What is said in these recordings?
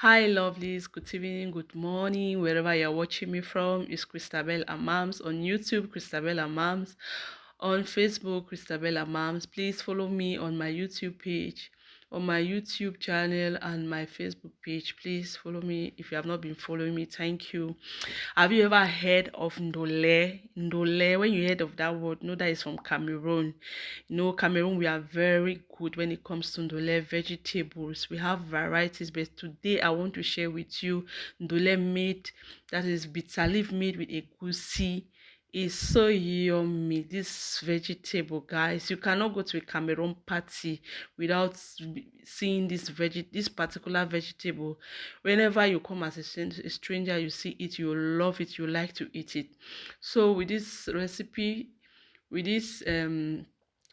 Hi, lovelies. Good evening, good morning, wherever you're watching me from. It's Christabel Amams on YouTube, Christabel Amams on Facebook, Christabel Amams. Please follow me on my YouTube page, on my YouTube channel, and my Facebook page. Please follow me if you have not been following me. Thank you. Have you ever heard of Ndole? Ndole, when you heard of that word, know that it's from Cameroon. You know, Cameroon, we are very good when it comes to Ndole vegetables. We have varieties, but today I want to share with you Ndole made, that is bitter leaf made with egusi. It's so yummy, this vegetable, guys. You cannot go to a Cameroon party without seeing this particular vegetable. Whenever you come as a stranger, you see it, you love it, you like to eat it. So with this recipe, with this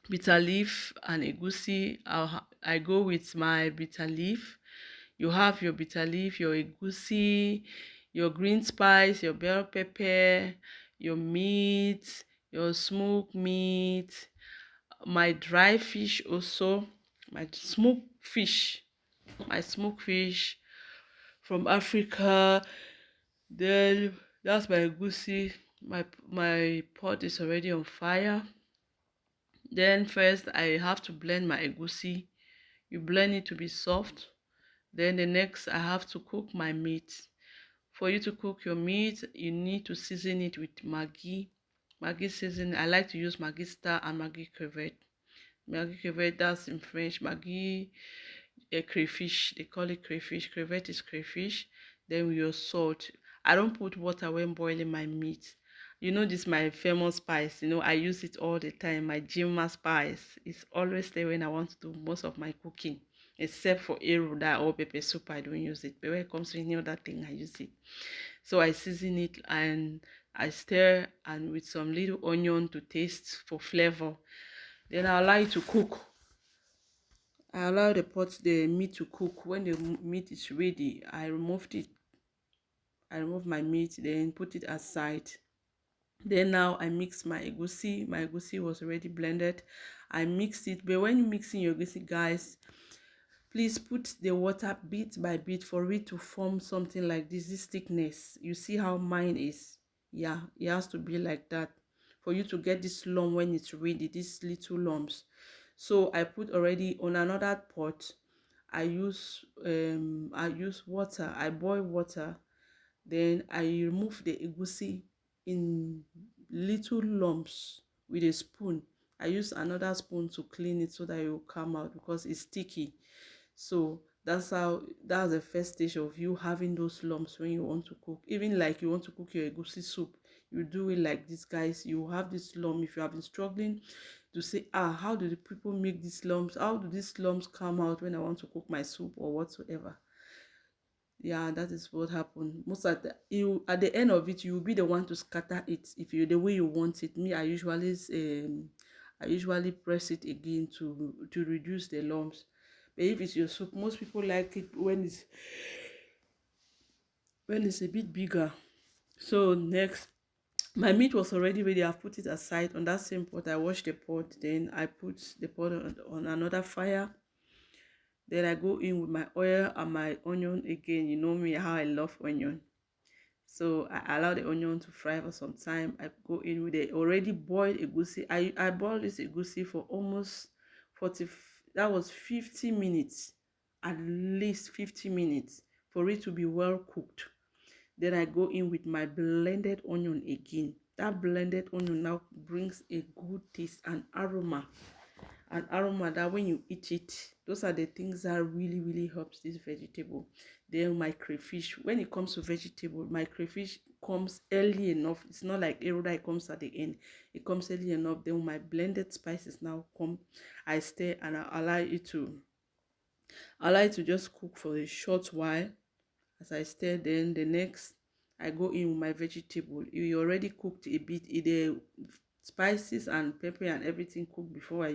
bitter leaf and egusi, I go with my bitter leaf. You have your bitter leaf, your egusi, your green spice, your bell pepper, your meat, your smoked meat, my dry fish also, my smoked fish, from Africa. Then that's my egusi. My pot is already on fire. Then first I have to blend my egusi. You blend it to be soft. Then the next I have to cook my meat. For you to cook your meat, you need to season it with Maggie. Maggie season. I like to use Maggie Star and Maggie Crevette. Maggie Crevette, that's in French. Maggie crayfish, they call it crayfish. Crevette is crayfish. Then with your salt. I don't put water when boiling my meat. You know, this is my famous spice. You know, I use it all the time. My Jima spice. It's always there when I want to do most of my cooking. Except for eruda or pepper soup, I don't use it. But when it comes to any other thing, I use it. So I season it and I stir, and with some little onion to taste for flavor. Then I allow it to cook. I allow the meat to cook. When the meat is ready, I remove my meat, then put it aside. Then now I mix my egusi. My egusi was already blended. I mixed it. But when you mixing your egusi, guys, please put the water bit by bit for it to form something like this thickness. You see how mine is? Yeah, it has to be like that for you to get this lump when it's ready, these little lumps. So I put already on another pot. I use water. I boil water. Then I remove the egusi in little lumps with a spoon. I use another spoon to clean it so that it will come out because it's sticky. So that's the first stage of you having those lumps when you want to cook. Even like you want to cook your egusi soup, you do it like this, guys. You have this lump. If you have been struggling to say, how do the people make these lumps? How do these lumps come out when I want to cook my soup or whatsoever? Yeah, that is what happened. Most at the end of it, you will be the one to scatter it if you the way you want it. Me, I usually press it again to reduce the lumps. But if it's your soup, most people like it when it's a bit bigger. So next, my meat was already ready. I've put it aside on that same pot. I washed the pot. Then I put the pot on another fire. Then I go in with my oil and my onion again. You know me, how I love onion. So I allow the onion to fry for some time. I go in with the already boiled egusi. I boiled this egusi for almost 40, that was 50 minutes, at least 50 minutes for it to be well cooked. Then I go in with my blended onion again. That blended onion now brings a good taste and aroma. An aroma that when you eat it, those are the things that really helps this vegetable. Then my crayfish, when it comes to vegetable, my crayfish comes early enough. It's not like eroda, it comes at the end. It comes early enough. Then my blended spices now come. I stir and I allow it to just cook for a short while. As I stir, then the next I go in with my vegetable. You already cooked a bit. The spices and pepper and everything cooked before I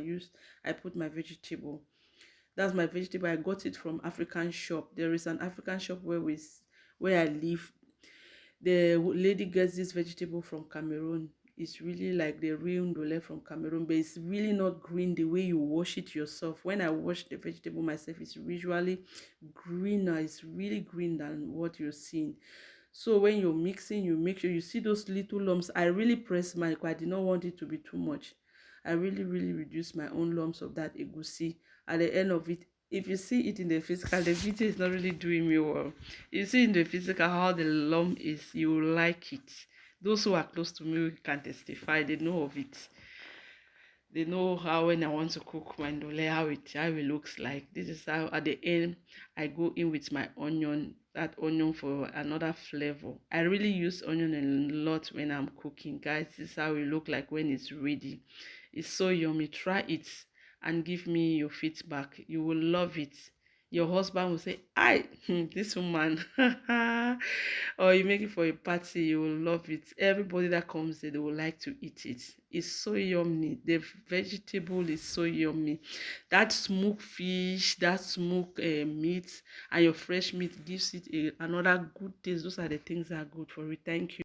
put my vegetable. That's my vegetable. I got it from African shop. There is an African shop where I live. The lady gets this vegetable from Cameroon. It's really like the real Ndole from Cameroon, but it's really not green the way you wash it yourself. When I wash the vegetable myself, it's usually greener. It's really green than what you're seeing. So when you're mixing, you make sure you see those little lumps. I really press my, I did not want it to be too much. I really reduce my own lumps of that egusi at the end of it. If you see it in the physical, the video is not really doing me well. You see in the physical how the lump is, you will like it. Those who are close to me can testify, they know of it. They know how when I want to cook my ndole, how it looks like. This is how at the end I go in with my onion, that onion for another flavor. I really use onion a lot when I'm cooking, guys. This is how it look like when it's ready. It's so yummy. Try it and give me your feedback. You will love it. Your husband will say, "I, this woman," or you make it for a party, you will love it. Everybody that comes there, they will like to eat it. It's so yummy. The vegetable is so yummy. That smoked fish, that smoked meat, and your fresh meat gives it another good taste. Those are the things that are good for it. Thank you.